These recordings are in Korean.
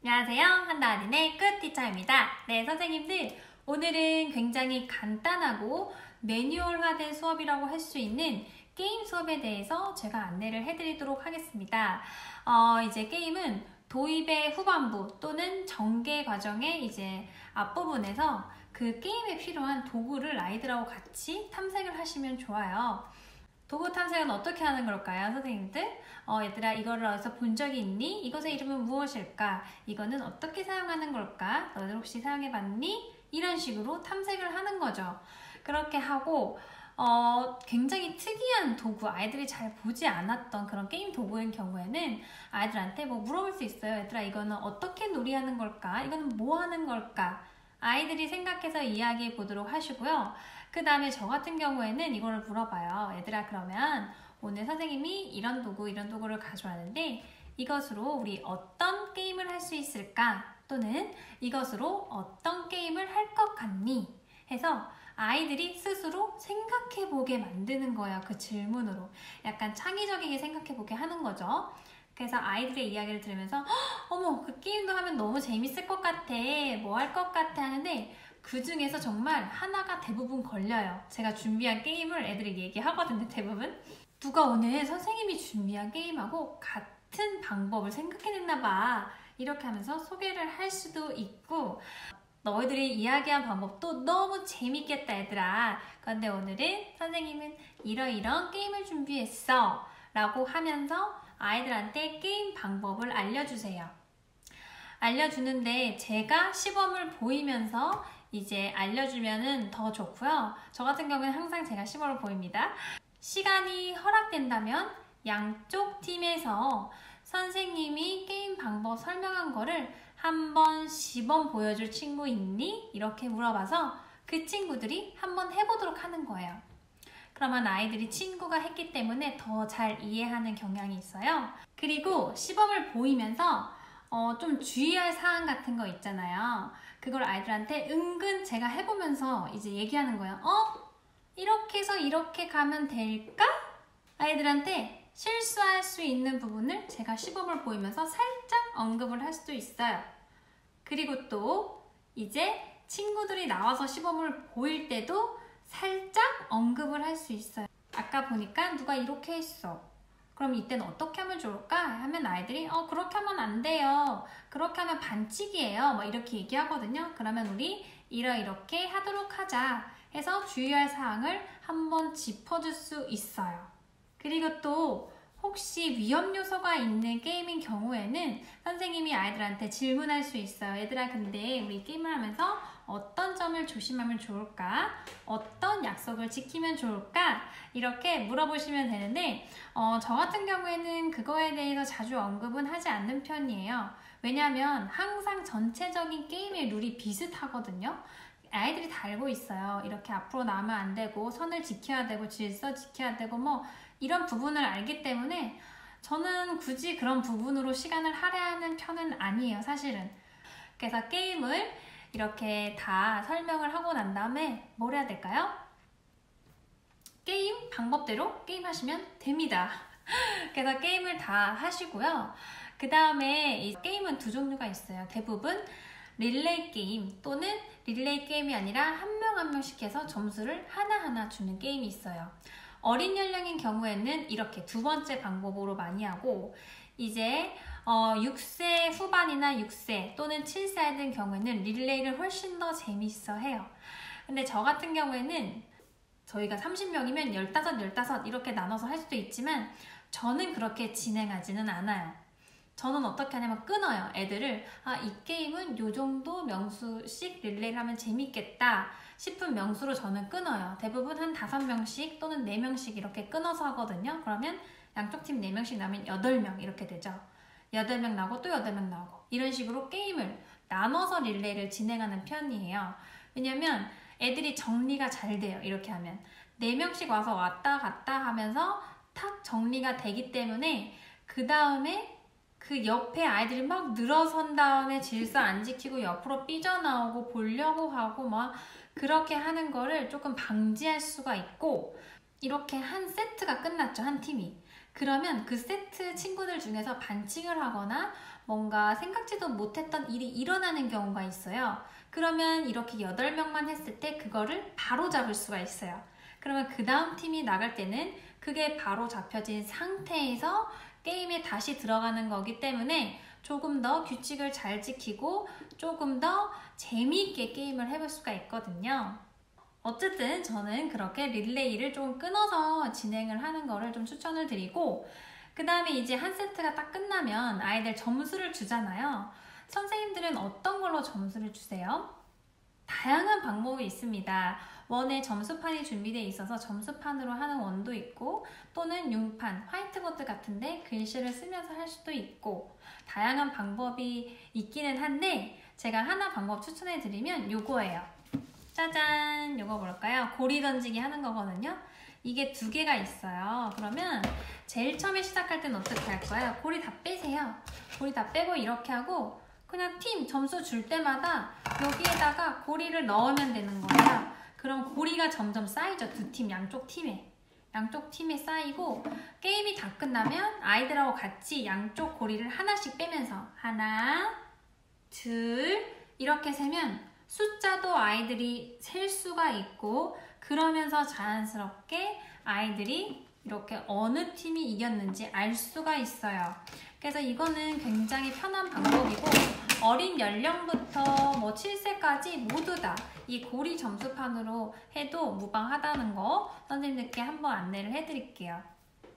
안녕하세요. 한다아린의 굿티처입니다. 네, 선생님들, 오늘은 굉장히 간단하고 매뉴얼화된 수업이라고 할 수 있는 게임 수업에 대해서 제가 안내를 해드리도록 하겠습니다. 이제 게임은 도입의 후반부 또는 전개 과정의 이제 앞부분에서 그 게임에 필요한 도구를 아이들하고 같이 탐색을 하시면 좋아요. 도구 탐색은 어떻게 하는 걸까요, 선생님들? 얘들아, 이거를 어디서 본 적이 있니? 이것의 이름은 무엇일까? 이거는 어떻게 사용하는 걸까? 너희들 혹시 사용해봤니? 이런 식으로 탐색을 하는 거죠. 그렇게 하고 굉장히 특이한 도구, 아이들이 잘 보지 않았던 그런 게임 도구인 경우에는 아이들한테 뭐 물어볼 수 있어요. 얘들아, 이거는 어떻게 놀이하는 걸까? 이거는 뭐 하는 걸까? 아이들이 생각해서 이야기해 보도록 하시고요. 그 다음에 저 같은 경우에는 이거를 물어봐요. 얘들아, 그러면 오늘 선생님이 이런 도구를 가져왔는데 이것으로 우리 어떤 게임을 할 수 있을까? 또는 이것으로 어떤 게임을 할 것 같니? 해서 아이들이 스스로 생각해보게 만드는 거예요. 그 질문으로. 약간 창의적이게 생각해보게 하는 거죠. 그래서 아이들의 이야기를 들으면서 어머, 그 게임도 하면 너무 재밌을 것 같아. 뭐 할 것 같아 하는데 그 중에서 정말 하나가 대부분 걸려요. 제가 준비한 게임을 애들이 얘기하거든요, 대부분. 누가 오늘 선생님이 준비한 게임하고 같은 방법을 생각해냈나 봐. 이렇게 하면서 소개를 할 수도 있고, 너희들이 이야기한 방법도 너무 재밌겠다, 얘들아. 그런데 오늘은 선생님은 이런 게임을 준비했어. 라고 하면서 아이들한테 게임 방법을 알려주세요. 알려주는데 제가 시범을 보이면서 이제 알려주면은 더 좋고요. 저 같은 경우는 항상 제가 시범을 보입니다. 시간이 허락된다면 양쪽 팀에서 선생님이 게임 방법 설명한 거를 한번 시범 보여줄 친구 있니? 이렇게 물어봐서 그 친구들이 한번 해보도록 하는 거예요. 그러면 아이들이 친구가 했기 때문에 더 잘 이해하는 경향이 있어요. 그리고 시범을 보이면서 좀 주의할 사항 같은 거 있잖아요. 그걸 아이들한테 은근 제가 해보면서 이제 얘기하는 거예요. 이렇게 해서 이렇게 가면 될까? 아이들한테 실수할 수 있는 부분을 제가 시범을 보이면서 살짝 언급을 할 수도 있어요. 그리고 또 이제 친구들이 나와서 시범을 보일 때도 살짝 언급을 할 수 있어요. 아까 보니까 누가 이렇게 했어. 그럼 이때는 어떻게 하면 좋을까? 하면 아이들이 그렇게 하면 안 돼요. 그렇게 하면 반칙이에요. 뭐 이렇게 얘기하거든요. 그러면 우리 이렇게 하도록 하자 해서 주의할 사항을 한번 짚어줄 수 있어요. 그리고 또 혹시 위험 요소가 있는 게임인 경우에는 선생님이 아이들한테 질문할 수 있어요. 얘들아, 근데 우리 게임을 하면서 어떤 점을 조심하면 좋을까? 어떤 약속을 지키면 좋을까? 이렇게 물어보시면 되는데 저 같은 경우에는 그거에 대해서 자주 언급은 하지 않는 편이에요. 왜냐하면 항상 전체적인 게임의 룰이 비슷하거든요. 아이들이 다 알고 있어요. 이렇게 앞으로 나가면 안 되고 선을 지켜야 되고 질서 지켜야 되고 뭐 이런 부분을 알기 때문에 저는 굳이 그런 부분으로 시간을 할애하는 편은 아니에요, 사실은. 그래서 게임을 이렇게 다 설명을 하고 난 다음에 뭘 해야 될까요? 게임 방법대로 게임하시면 됩니다. 그래서 게임을 다 하시고요. 그 다음에 게임은 두 종류가 있어요. 대부분 릴레이 게임 또는 릴레이 게임이 아니라 한 명 한 명씩 해서 점수를 하나하나 주는 게임이 있어요. 어린 연령인 경우에는 이렇게 두 번째 방법으로 많이 하고 이제 6세 후반이나 6세 또는 7세 아이들 경우에는 릴레이를 훨씬 더 재밌어 해요. 근데 저 같은 경우에는 저희가 30명이면 15 이렇게 나눠서 할 수도 있지만 저는 그렇게 진행하지는 않아요. 저는 어떻게 하냐면 끊어요. 애들을 이 게임은 요 정도 명수씩 릴레이를 하면 재밌겠다 싶은 명수로 저는 끊어요. 대부분 한 5명씩 또는 4명씩 이렇게 끊어서 하거든요. 그러면 양쪽 팀 4명씩 나면 8명 이렇게 되죠. 8명 나오고 또 8명 나오고 이런 식으로 게임을 나눠서 릴레이를 진행하는 편이에요. 왜냐면 애들이 정리가 잘 돼요. 이렇게 하면 4명씩 와서 왔다 갔다 하면서 탁 정리가 되기 때문에 그 다음에 그 옆에 아이들이 막 늘어선 다음에 질서 안 지키고 옆으로 삐져나오고 보려고 하고 막 그렇게 하는 거를 조금 방지할 수가 있고 이렇게 한 세트가 끝났죠. 한 팀이. 그러면 그 세트 친구들 중에서 반칙을 하거나 뭔가 생각지도 못했던 일이 일어나는 경우가 있어요. 그러면 이렇게 8명만 했을 때 그거를 바로 잡을 수가 있어요. 그러면 그 다음 팀이 나갈 때는 그게 바로 잡혀진 상태에서 게임에 다시 들어가는 거기 때문에 조금 더 규칙을 잘 지키고 조금 더 재미있게 게임을 해볼 수가 있거든요. 어쨌든 저는 그렇게 릴레이를 좀 끊어서 진행을 하는 거를 좀 추천을 드리고, 그 다음에 이제 한 세트가 딱 끝나면 아이들 점수를 주잖아요. 선생님들은 어떤 걸로 점수를 주세요? 다양한 방법이 있습니다. 원에 점수판이 준비되어 있어서 점수판으로 하는 원도 있고, 또는 융판, 화이트보드 같은데 글씨를 쓰면서 할 수도 있고, 다양한 방법이 있기는 한데 제가 하나 방법 추천해 드리면 요거예요. 짜잔! 요거 뭘까요? 고리 던지기 하는 거거든요. 이게 2개가 있어요. 그러면 제일 처음에 시작할 때는 어떻게 할 거예요? 고리 다 빼세요. 고리 다 빼고 이렇게 하고 그냥 팀 점수 줄 때마다 여기에다가 고리를 넣으면 되는 거예요. 그럼 고리가 점점 쌓이죠. 2팀, 양쪽 팀에 쌓이고, 게임이 다 끝나면 아이들하고 같이 양쪽 고리를 하나씩 빼면서 하나, 둘 이렇게 세면 숫자도 아이들이 셀 수가 있고, 그러면서 자연스럽게 아이들이 이렇게 어느 팀이 이겼는지 알 수가 있어요. 그래서 이거는 굉장히 편한 방법이고, 어린 연령부터 7세까지 모두 다 이 고리 점수판으로 해도 무방하다는 거 선생님들께 한번 안내를 해드릴게요.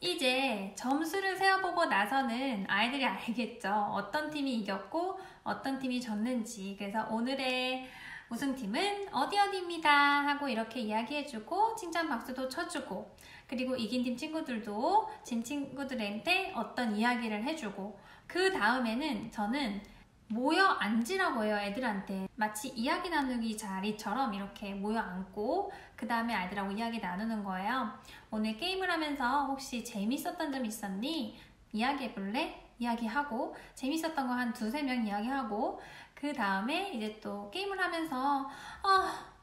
이제 점수를 세어보고 나서는 아이들이 알겠죠. 어떤 팀이 이겼고 어떤 팀이 졌는지. 그래서 오늘의 우승팀은 어디입니다 하고 이렇게 이야기해주고 칭찬 박수도 쳐주고, 그리고 이긴 팀 친구들도 진 친구들한테 어떤 이야기를 해주고, 그 다음에는 저는 모여 앉으라고 해요. 애들한테 마치 이야기 나누기 자리처럼 이렇게 모여 앉고 그 다음에 아이들하고 이야기 나누는 거예요. 오늘 게임을 하면서 혹시 재밌었던 점 있었니? 이야기해볼래? 이야기하고, 재밌었던 거 한 2-3명 이야기하고, 그 다음에 이제 또 게임을 하면서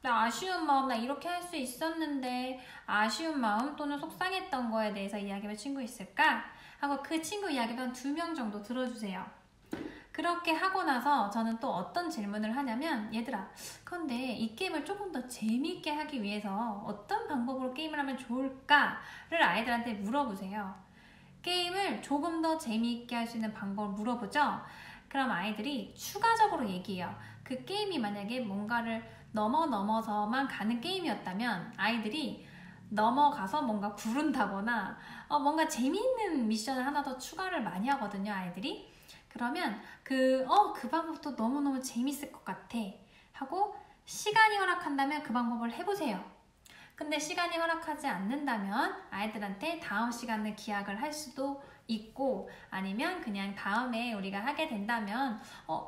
나 아쉬운 마음, 나 이렇게 할 수 있었는데 아쉬운 마음 또는 속상했던 거에 대해서 이야기할 친구 있을까? 하고 그 친구 이야기를 한 2명 정도 들어주세요. 그렇게 하고 나서 저는 또 어떤 질문을 하냐면, 얘들아, 그런데 이 게임을 조금 더 재미있게 하기 위해서 어떤 방법으로 게임을 하면 좋을까를 아이들한테 물어보세요. 게임을 조금 더 재미있게 할 수 있는 방법을 물어보죠. 그럼 아이들이 추가적으로 얘기해요. 그 게임이 만약에 뭔가를 넘어서만 가는 게임이었다면 아이들이 넘어가서 뭔가 구른다거나 뭔가 재미있는 미션을 하나 더 추가를 많이 하거든요, 아이들이. 그러면 그 방법도 너무너무 재밌을 것 같아 하고, 시간이 허락한다면 그 방법을 해보세요. 근데 시간이 허락하지 않는다면 아이들한테 다음 시간을 기약을 할 수도 있고, 아니면 그냥 다음에 우리가 하게 된다면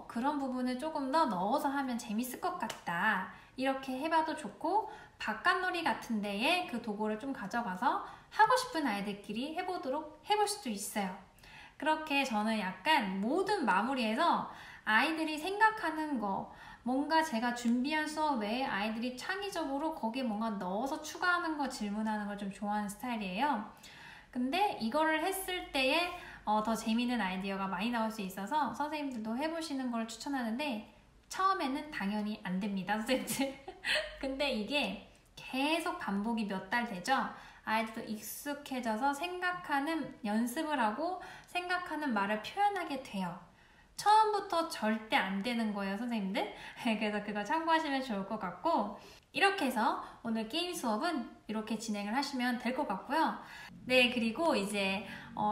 그런 부분을 조금 더 넣어서 하면 재밌을 것 같다 이렇게 해봐도 좋고, 바깥놀이 같은 데에 그 도구를 좀 가져가서 하고 싶은 아이들끼리 해볼 수도 있어요. 그렇게 저는 약간 모든 마무리에서 아이들이 생각하는 거, 뭔가 제가 준비한 수업 외에 아이들이 창의적으로 거기에 뭔가 넣어서 추가하는 거, 질문하는 걸 좀 좋아하는 스타일이에요. 근데 이거를 했을 때에 더 재미있는 아이디어가 많이 나올 수 있어서 선생님들도 해보시는 걸 추천하는데, 처음에는 당연히 안 됩니다, 선생님들. 근데 이게 계속 반복이 몇 달 되죠? 아이들도 익숙해져서 생각하는 연습을 하고 생각하는 말을 표현하게 돼요. 처음부터 절대 안 되는 거예요, 선생님들. 그래서 그거 참고하시면 좋을 것 같고, 이렇게 해서 오늘 게임 수업은 이렇게 진행을 하시면 될 것 같고요. 네, 그리고 이제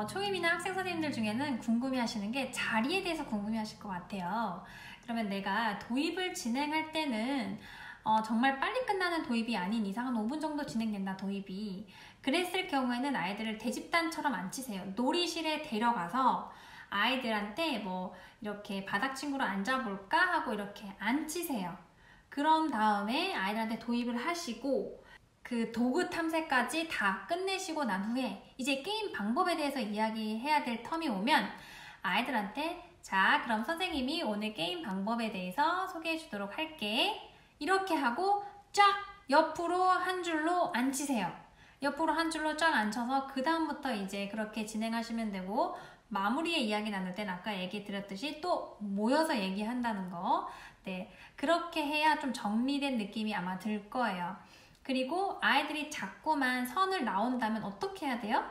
초임이나 학생 선생님들 중에는 궁금해하시는 게 자리에 대해서 궁금해하실 것 같아요. 그러면 내가 도입을 진행할 때는 정말 빨리 끝나는 도입이 아닌 이상 한 5분 정도 진행된다, 도입이. 그랬을 경우에는 아이들을 대집단처럼 앉히세요. 놀이실에 데려가서 아이들한테 이렇게 바닥 친구로 앉아볼까 하고 이렇게 앉히세요. 그런 다음에 아이들한테 도입을 하시고, 그 도구 탐색까지 다 끝내시고 난 후에 이제 게임 방법에 대해서 이야기해야 될 텀이 오면 아이들한테, 자, 그럼 선생님이 오늘 게임 방법에 대해서 소개해 주도록 할게. 이렇게 하고 쫙 옆으로 한 줄로 앉히세요. 옆으로 한 줄로 쫙 앉혀서 그 다음부터 이제 그렇게 진행하시면 되고, 마무리의 이야기 나눌 땐 아까 얘기 드렸듯이 또 모여서 얘기한다는 거. 네, 그렇게 해야 좀 정리된 느낌이 아마 들 거예요. 그리고 아이들이 자꾸만 선을 나온다면 어떻게 해야 돼요?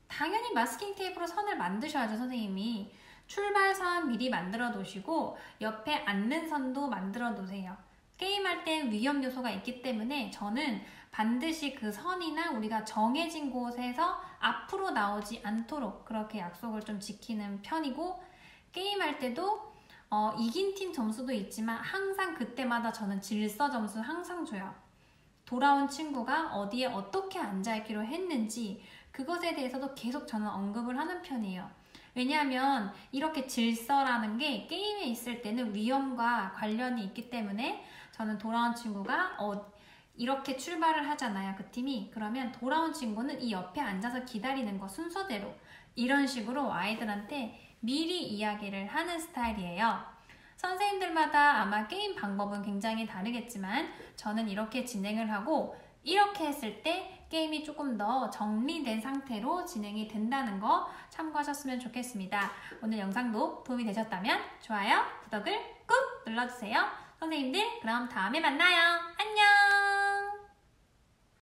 당연히 마스킹 테이프로 선을 만드셔야죠, 선생님이. 출발선 미리 만들어 놓으시고 옆에 앉는 선도 만들어 놓으세요. 게임할 땐 위험 요소가 있기 때문에 저는 반드시 그 선이나 우리가 정해진 곳에서 앞으로 나오지 않도록 그렇게 약속을 좀 지키는 편이고, 게임할 때도 이긴 팀 점수도 있지만 항상 그때마다 저는 질서 점수 항상 줘요. 돌아온 친구가 어디에 어떻게 앉아있기로 했는지 그것에 대해서도 계속 저는 언급을 하는 편이에요. 왜냐하면 이렇게 질서라는 게 게임에 있을 때는 위험과 관련이 있기 때문에 저는 돌아온 친구가 이렇게 출발을 하잖아요, 그 팀이. 그러면 돌아온 친구는 이 옆에 앉아서 기다리는 거 순서대로 이런 식으로 아이들한테 미리 이야기를 하는 스타일이에요. 선생님들마다 아마 게임 방법은 굉장히 다르겠지만 저는 이렇게 진행을 하고, 이렇게 했을 때 게임이 조금 더 정리된 상태로 진행이 된다는 거 참고하셨으면 좋겠습니다. 오늘 영상도 도움이 되셨다면 좋아요, 구독을 꾹 눌러주세요. 선생님들, 그럼 다음에 만나요.